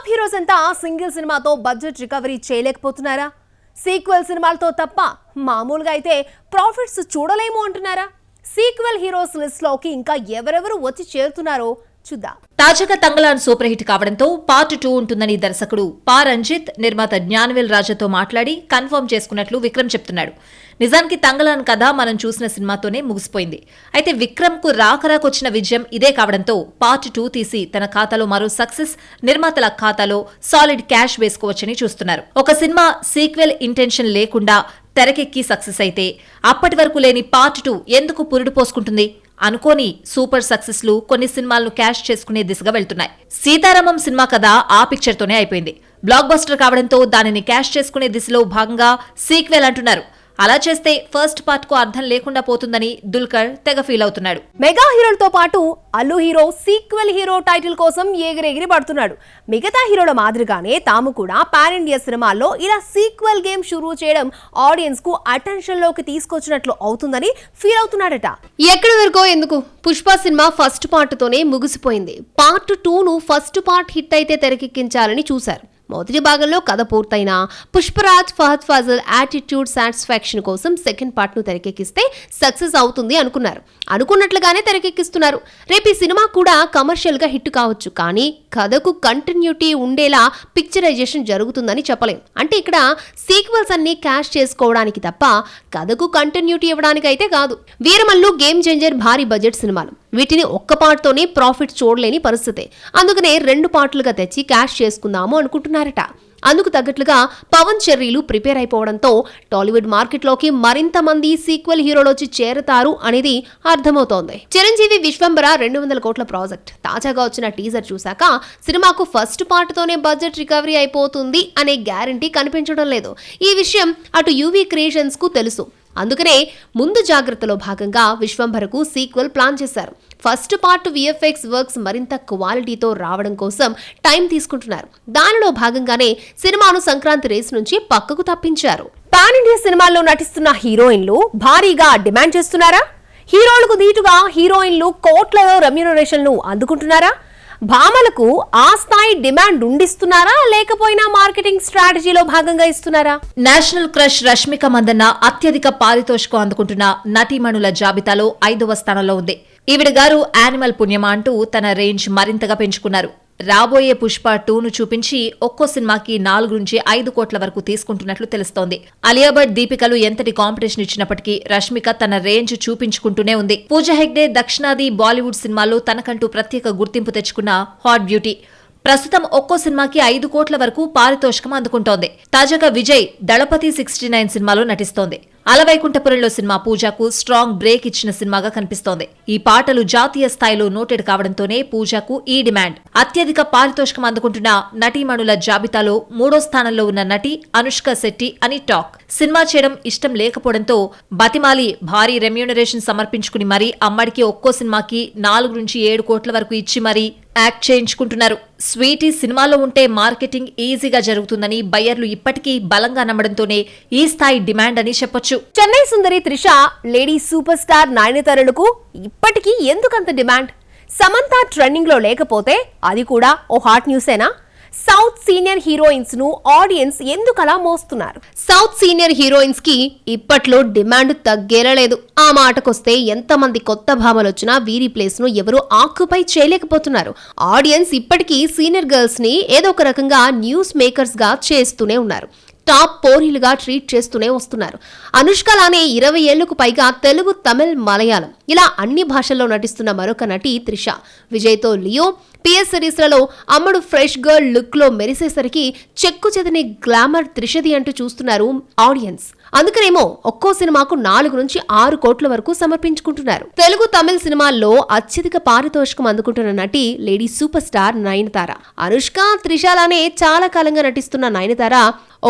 Top heroes అంతా single సినిమాతో budget recovery చేయలేకపోతున్నారా? Sequel సినిమాలతో తప్ప మామూలుగా అయితే ప్రాఫిట్స్ చూడలేము అంటున్నారా? సీక్వెల్ హీరోస్ లిస్ట్ లోకి ఇంకా ఎవరెవరు వచ్చి చేరుతున్నారో చూద్దాం. తాజాగా తంగలాన్ సూపర్ హిట్ కావడంతో పార్ట్ 2 ఉంటుందని దర్శకుడు పా రంజిత్, నిర్మాత జ్ఞానవేల్ రాజాతో మాట్లాడి కన్ఫర్మ్ చేసుకున్నట్లు విక్రమ్ చెప్తున్నాడు. నిజానికి తంగలాన్ కథ మనం చూసిన సినిమాతోనే ముగిసిపోయింది. అయితే విక్రమ్ కు రాకరాకొచ్చిన విజయం ఇదే కావడంతో పార్ట్ 2 తీసి తన ఖాతాలో మరో సక్సెస్, నిర్మాతల ఖాతాలో సాలిడ్ క్యాష్ వేసుకోవచ్చని చూస్తున్నారు. ఒక సినిమా సీక్వెల్ ఇంటెన్షన్ లేకుండా తెరకెక్కి సక్సెస్ అయితే అప్పటి వరకు లేని పార్ట్ 2 ఎందుకు పురుడు పోసుకుంటుంది? అనుకోని సూపర్ సక్సెస్ లు కొన్ని సినిమాలను క్యాష్ చేసుకునే దిశగా వెళ్తున్నాయి. సీతారామం సినిమా కథ ఆ పిక్చర్ తోనే అయిపోయింది. బ్లాక్ బస్టర్ కావడంతో దానిని క్యాష్ చేసుకునే దిశలో భాగంగా సీక్వెల్ అంటున్నారు. అలా చేస్తే ఫస్ట్ పార్ట్ కు అర్థం లేకుండా పోతుందని దుల్కర్ తెగ ఫీల్ అవుతున్నాడు. మెగా హీరోలతో పాటు Allu hero sequel hero title కోసం ఎగిరెగిరి పడుతున్నాడు. మిగతా హీరోల మాదిరిగానే తాము కూడా పాన్ ఇండియా సినిమాల్లో ఇలా సీక్వెల్ గేమ్ షురూ చేయడం ఆడియన్స్ కు అటెన్షన్ లోకి తీసుకొచ్చినట్లు అవుతుందని ఫీల్ అవుతున్నాడట. ఎక్కడి వరకో ఎందుకు, పుష్ప సినిమా ఫస్ట్ పార్ట్ తోనే ముగిసిపోయింది. పార్ట్ 2ను ఫస్ట్ పార్ట్ హిట్ అయితే తెరకెక్కించాలని చూశారు. మొదటి భాగంలో కథ పూర్తయినా పుష్పరాజ్, ఫహద్ ఫాజిల్ యాటిట్యూడ్ సాటిస్ఫాక్షన్ కోసం సెకండ్ పార్ట్ ను తెరకెక్కిస్తే సక్సెస్ అవుతుంది అనుకున్నారు. అనుకున్నట్లుగానే తెరకెక్కిస్తున్నారు. రేపు ఈ సినిమా కూడా కమర్షియల్ గా హిట్ కావచ్చు, కానీ కథకు కంటిన్యూటీ ఉండేలా పిక్చరైజేషన్ జరుగుతుందని చెప్పలేం. అంటే ఇక్కడ సీక్వెల్స్ అన్ని క్యాష్ చేసుకోవడానికి తప్ప కథకు కంటిన్యూటీ ఇవ్వడానికి అయితే కాదు. వీరమల్లు, గేమ్ చేంజర్ భారీ బడ్జెట్ సినిమాలు. వీటిని ఒక్క పార్ట్ తోనే ప్రాఫిట్ చూడలేని పరిస్థితే. అందుకనే 2 పార్ట్లుగా తెచ్చి క్యాష్ చేసుకుందాము అనుకుంటున్నారట. అందుకు తగ్గట్లుగా పవన్ చెర్రీలు ప్రిపేర్ అయిపోవడంతో టాలీవుడ్ మార్కెట్లోకి మరింత మంది సీక్వెల్ హీరోలు వచ్చి చేరతారు అనేది అర్థమవుతోంది. చిరంజీవి విశ్వంబర 200 కోట్ల ప్రాజెక్ట్. తాజాగా వచ్చిన టీజర్ చూశాక సినిమాకు ఫస్ట్ పార్ట్ తోనే బడ్జెట్ రికవరీ అయిపోతుంది అనే గ్యారంటీ కనిపించడం లేదు. ఈ విషయం అటు యూవీ క్రియేషన్స్ కు తెలుసు. అందుకనే ముందు జాగ్రత్తలో భాగంగా విశ్వంభరకు సీక్వెల్ ప్లాన్ చేశారు. ఫస్ట్ పార్ట్ విఎఫ్ఎక్స్ వర్క్స్ మరింత క్వాలిటీతో రావడం కోసం టైం తీసుకుంటున్నారు. దానిలో భాగంగానే సినిమాను సంక్రాంతి రేస్ నుంచి పక్కకు తప్పించారు. పాన్ ఇండియా సినిమాల్లో నటిస్తున్న హీరోయిన్లు భారీగా డిమాండ్ చేస్తున్నారా? హీరోలకు దీటుగా హీరోయిన్లు కోట్లలో రెమ్యూనరేషన్లు అందుకుంటున్నారా? భామలకు ఆ స్థాయి డిమాండ్ ఉండిస్తున్నారా, లేకపోయినా మార్కెటింగ్ స్ట్రాటజీలో భాగంగా ఇస్తున్నారా? నేషనల్ క్రష్ రష్మిక మందన్న అత్యధిక పారితోషికం అందుకుంటున్న నటీమణుల జాబితాలో 5వ స్థానంలో ఉంది. ఈవిడ గారు యానిమల్ పుణ్యమా అంటూ తన రేంజ్ మరింతగా పెంచుకున్నారు. రాబోయే పుష్ప 2ను చూపించి ఒక్కో సినిమాకి 4 నుంచి 5 కోట్ల వరకు తీసుకుంటున్నట్లు తెలుస్తోంది. అలియా భట్, దీపికలు ఎంతటి కాంపిటీషన్ ఇచ్చినప్పటికీ రష్మిక తన రేంజ్ చూపించుకుంటూనే ఉంది. పూజా హెగ్డే దక్షిణాది బాలీవుడ్ సినిమాల్లో తనకంటూ ప్రత్యేక గుర్తింపు తెచ్చుకున్న హాట్ బ్యూటీ ప్రస్తుతం ఒక్కో సినిమాకి 5 కోట్ల వరకు పారితోషికం అందుకుంటోంది. తాజాగా విజయ్ దళపతి 69 సినిమాలో నటిస్తోంది. అలవైకుంఠపురంలో సినిమా పూజాకు స్ట్రాంగ్ బ్రేక్ ఇచ్చిన సినిమాగా కనిపిస్తోంది. ఈ పాటలు జాతీయ స్థాయిలో నోటెడ్ కావడంతోనే పూజాకు ఈ డిమాండ్. అత్యధిక పారితోషికం అందుకుంటున్న నటీమణుల జాబితాలో 3వ స్థానంలో ఉన్న నటి అనుష్క శెట్టి అని టాక్. సినిమా చేయడం ఇష్టం లేకపోవడంతో బతిమాలి భారీ రెమ్యూనరేషన్ సమర్పించుకుని మరీ అమ్మడికి ఒక్కో సినిమాకి 4 నుంచి 7 కోట్ల వరకు ఇచ్చి మరీ యాక్ట్ చేయించుకుంటున్నారు. స్వీటీ సినిమాలో ఉంటే మార్కెటింగ్ ఈజీగా జరుగుతుందని బయ్యర్లు ఇప్పటికీ బలంగా నమ్మడంతోనే ఈ స్థాయి డిమాండ్ అని చెప్పొచ్చు. చెన్నై సుందరి త్రిష, లేడీ సూపర్ స్టార్ నయనతారలకు ఇప్పటికీ ఎందుకంత డిమాండ్? సమంత ట్రెండింగ్ లో లేకపోతే అది కూడా ఓ హాట్ న్యూసేనా? సౌత్ సీనియర్ హీరోయిన్స్ ను ఆడియన్స్ ఎందుకలా మోస్తున్నారు? సౌత్ సీనియర్ హీరోయిన్స్ కి ఇప్పట్లో డిమాండ్ తగ్గేలా లేదు. ఆ మాటకొస్తే ఎంతమంది కొత్త భామలు వచ్చినా వీరి ప్లేస్ ను ఎవరు ఆక్యుపై చేయలేకపోతున్నారు. ఆడియన్స్ ఇప్పటికీ సీనియర్ గర్ల్స్ ని ఏదో ఒక రకంగా న్యూస్ మేకర్స్ గా చేస్తూనే ఉన్నారు. టాప్ పోరీలుగా ట్రీట్ చేస్తూనే వస్తున్నారు. అనుష్కలానే 20 ఏళ్లకు పైగా తెలుగు, తమిళ్, మలయాళం ఇలా అన్ని భాషల్లో నటిస్తున్న మరొక నటి త్రిష. విజయ్తో లియో, పిఎస్ సిరీస్లలో అమ్మడు ఫ్రెష్ గర్ల్ లుక్ లో మెరిసేసరికి చెక్కు చెదని గ్లామర్ త్రిషది అంటూ చూస్తున్నారు ఆడియన్స్. అందుకనేమో ఒక్కో సినిమాకు 4 నుంచి 6 కోట్ల వరకు సమర్పించుకుంటున్నారు. తెలుగు, తమిళ్ సినిమాల్లో అత్యధిక పారితోషికం అందుకుంటున్న నటి lady super star Nayanthara. Anushka, త్రిషలానే చాలా కాలంగా నటిస్తున్న నయనతార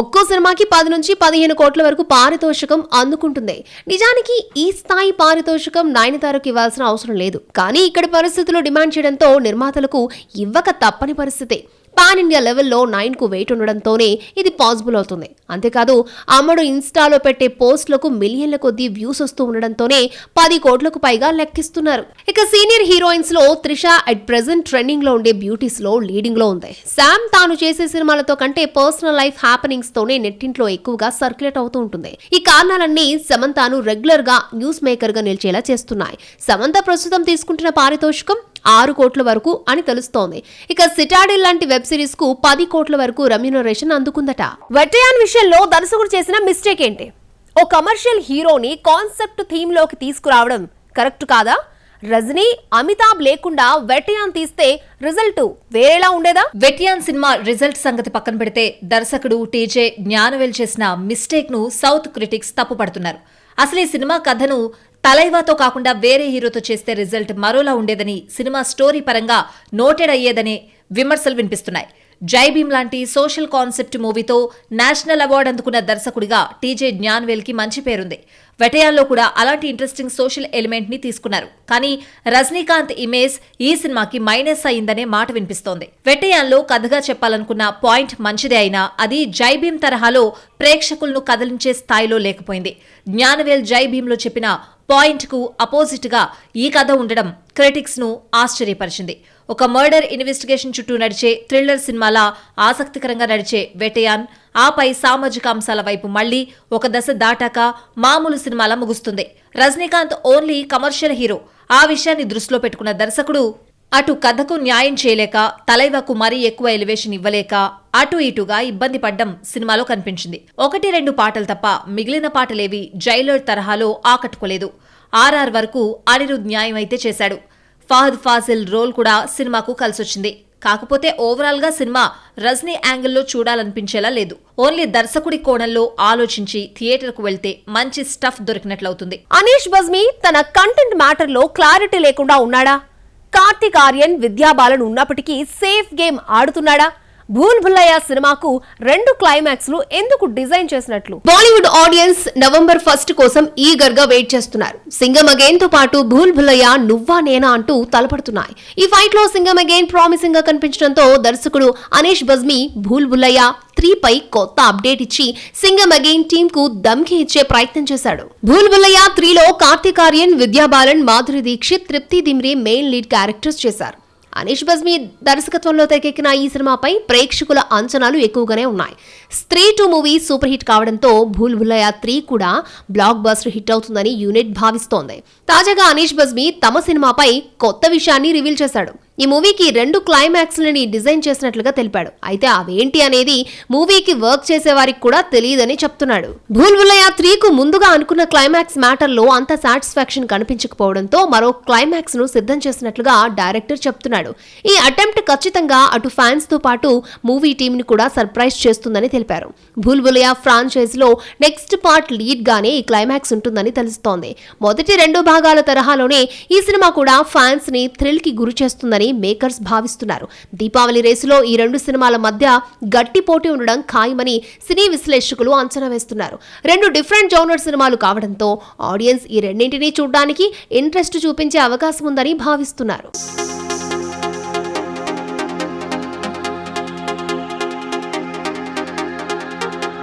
ఒక్కో సినిమాకి 10 నుంచి 15 కోట్ల వరకు పారితోషికం అందుకుంటుంది. నిజానికి ఈ స్థాయి పారితోషికం నయనతారకు ఇవ్వాల్సిన అవసరం లేదు, కానీ ఇక్కడ పరిస్థితులు డిమాండ్ చేయడంతో నిర్మాతలకు ఇవ్వక తప్పని పరిస్థితే. పాన్ ఇండియా లెవెల్లో 9 కు వెయిట్ ఉండడంతోనే ఇది పాసిబుల్ అవుతుంది. అంతేకాదు అమ్మడు ఇన్స్టాలో పెట్టే పోస్టులకు మిలియన్ల కొద్దీ వ్యూస్ వస్తూ ఉండడంతోనే 10 కోట్లకు పైగా లెక్కిస్తున్నారు. ఇక సీనియర్ హీరోయిన్స్ లో త్రిష అట్ ప్రెజెంట్ ట్రెండింగ్ లో ఉండే బ్యూటీస్ లో లీడింగ్ లో ఉంది. శామ్ తాను చేసే సినిమాలతో కంటే పర్సనల్ లైఫ్ హ్యాపెనింగ్స్ తోనే నెట్టింట్లో ఎక్కువగా సర్క్యులేట్ అవుతూ ఉంటుంది. ఈ కారణాలన్నీ సమంతను రెగ్యులర్ గా న్యూస్ మేకర్ గా నిలిచేలా చేస్తున్నాయి. సమంత ప్రస్తుతం తీసుకుంటున్న పారితోషికం 6 కోట్ల వరకు అని తెలుస్తోంది. ఇక సిటాడిల్ లాంటి వెబ్ సిరీస్ కు 10 కోట్ల వరకు రెమ్యునరేషన్ అందుకుందట. వెటయాన్ విషయంలో దర్శకుడు చేసిన మిస్టేక్ ఏంటి? ఓ కమర్షియల్ హీరోని కాన్సెప్ట్ థీమ్ లోకి తీసుకురావడం కరెక్ట్ కాదా? రజనీ, అమితాబ్ లేకుండా వెటయాన్ తీస్తే రిజల్ట్ వేరేలా ఉండేదా? వెటయాన్ సినిమా రిజల్ట్ సంగతి పక్కన పెడితే దర్శకుడు టీజే జ్ఞానవేల్ చేసిన మిస్టేక్ ను సౌత్ క్రిటిక్స్ తప్పుపడుతున్నారు. అసలు ఈ సినిమా కథను తలైవాతో కాకుండా వేరే హీరోతో చేస్తే రిజల్ట్ మరోలా ఉండేదని, సినిమా స్టోరీ పరంగా నోటెడ్ అయ్యేదనే విమర్శలు వినిపిస్తున్నాయి. జై భీమ్ లాంటి సోషల్ కాన్సెప్ట్ మూవీతో నేషనల్ అవార్డు అందుకున్న దర్శకుడిగా టీజే జ్ఞానవేల్ కి మంచి పేరుంది. వెటయాన్లో కూడా అలాంటి ఇంట్రెస్టింగ్ సోషల్ ఎలిమెంట్ ని తీసుకున్నారు. కానీ రజనీకాంత్ ఇమేజ్ ఈ సినిమాకి మైనస్ అయిందనే మాట వినిపిస్తోంది. వెటయాన్లో కథగా చెప్పాలనుకున్న పాయింట్ మంచిదే అయినా అది జై భీమ్ తరహాలో ప్రేక్షకులను కదిలించే స్థాయిలో లేకపోయింది. జ్ఞానవేల్ జై భీమ్ లో చెప్పిన పాయింట్ కు అపోజిట్ గా ఈ కథ ఉండడం క్రిటిక్స్ ను ఆశ్చర్యపరిచింది. ఒక మర్డర్ ఇన్వెస్టిగేషన్ చుట్టూ నడిచే థ్రిల్లర్ సినిమాలా ఆసక్తికరంగా నడిచే వెటయాన్ ఆపై సామాజిక అంశాల వైపు మళ్లీ ఒక దశ దాటాక మామూలు సినిమాలా ముగుస్తుంది. Rajinikanth only commercial hero. ఆ విషయాన్ని దృష్టిలో పెట్టుకున్న దర్శకుడు అటు కథకు న్యాయం చేయలేక, తలైవకు మరీ ఎక్కువ ఎలివేషన్ ఇవ్వలేక అటు ఇటుగా ఇబ్బంది పడ్డం సినిమాలో కనిపించింది. 1-2 పాటలు తప్ప మిగిలిన పాటలేవి జైలర్ తరహాలో ఆకట్టుకోలేదు. ఆర్ఆర్ వరకు అనిరుద్ న్యాయం అయితే చేశాడు. ఫహద్ ఫాజిల్ రోల్ కూడా సినిమాకు కలిసొచ్చింది. కాకపోతే ఓవరాల్ గా సినిమా రజనీ యాంగిల్లో చూడాలనిపించేలా లేదు. ఓన్లీ దర్శకుడి కోణంలో ఆలోచించి థియేటర్ కు వెళ్తే మంచి స్టఫ్ దొరికినట్లవుతుంది. అనీష్ బజ్మీ తన కంటెంట్ మ్యాటర్ లో క్లారిటీ లేకుండా ఉన్నాడా? కార్తిక్ ఆర్యన్, విద్యా బాలన్ ఉన్నప్పటికీ సేఫ్ గేమ్ ఆడుతున్నాడా? భూల్ భుల్లయ్యా సినిమాకు 2 క్లైమాక్స్ లు ఎందుకు డిజైన్ చేసినట్లు బాలీవుడ్ ఆడియన్స్ నవంబర్ 1 కోసం ఈగర్ గా వెయిట్ చేస్తున్నారు. సింగం అగైన్ తో పాటు భూల్ భుల్లయ్యా నువ్వా నేనా అంటూ తలపడుతున్నాయి. ఈ ఫైట్ లో సింగం అగైన్ ప్రామిసింగ్ గా కనిపించడంతో దర్శకుడు అనీష్ బజ్మీ భూల్ భుల్లయ్యా 3 పై కొత్త అప్డేట్ ఇచ్చి సింగం అగైన్ టీమ్ కు దమ్కి ఇచ్చే ప్రయత్నం చేశాడు. భూల్ భుల్లయ్యా 3 లో కార్తిక్ ఆర్యన్, విద్యా బాలన్, మాధురి దీక్షిత్, తృప్తి దిమ్రీ మెయిన్ లీడ్ క్యారెక్టర్స్ చేశారు. అనీష్ బజ్మీ దర్శకత్వంలో తెరకెక్కిన ఈ సినిమాపై ప్రేక్షకుల అంచనాలు ఎక్కువగానే ఉన్నాయి. స్త్రీ 2 మూవీ సూపర్ హిట్ కావడంతో భూల్ భుల్లయ్యా 3 కూడా బ్లాక్ బస్టర్ హిట్ అవుతుందని యూనిట్ భావిస్తోంది. తాజాగా అనీష్ బజ్మీ తమ సినిమాపై కొత్త విషయాన్ని రివీల్ చేశాడు. ఈ మూవీకి 2 క్లైమాక్స్ లని డిజైన్ చేసినట్లుగా తెలిపాడు. అయితే అవేంటి అనేది మూవీకి వర్క్ చేసే వారికి కూడా తెలియదని చెప్తున్నాడు. భూల్ భుల్లయ్యా 3 కు ముందుగా అనుకున్న క్లైమాక్స్ మ్యాటర్ లో అంత సాటిస్ఫాక్షన్ కనిపించకపోవడంతో మరో క్లైమాక్స్ ను సిద్ధం చేసినట్లుగా డైరెక్టర్ చెప్తున్నాడు. ఈ అటెంప్ట్ ఖచ్చితంగా అటు ఫ్యాన్స్ తో పాటు మూవీ టీమ్ ని కూడా సర్ప్రైజ్ చేస్తుందని తెలిపారు. భూల్ భుల్లయ్యా ఫ్రాంచైజ్ లో నెక్స్ట్ పార్ట్ లీడ్ గానే ఈ క్లైమాక్స్ ఉంటుందని తెలుస్తోంది. మొదటి 2 భాగాల తరహాలోనే ఈ సినిమా కూడా ఫ్యాన్స్ ని థ్రిల్ కి గురి చేస్తుందని మేకర్స్ భావిస్తున్నారు. దీపావళి రేసులో ఈ 2 సినిమాల మధ్య గట్టి పోటీ ఉండడం ఖాయమని సినీ విశ్లేషకులు అంచనా వేస్తున్నారు. 2 డిఫరెంట్ జోనర్ సినిమాలు కావడంతో ఆడియన్స్ ఈ రెండింటినీ చూడడానికి ఇంట్రెస్ట్ చూపించే అవకాశం ఉందని భావిస్తున్నారు.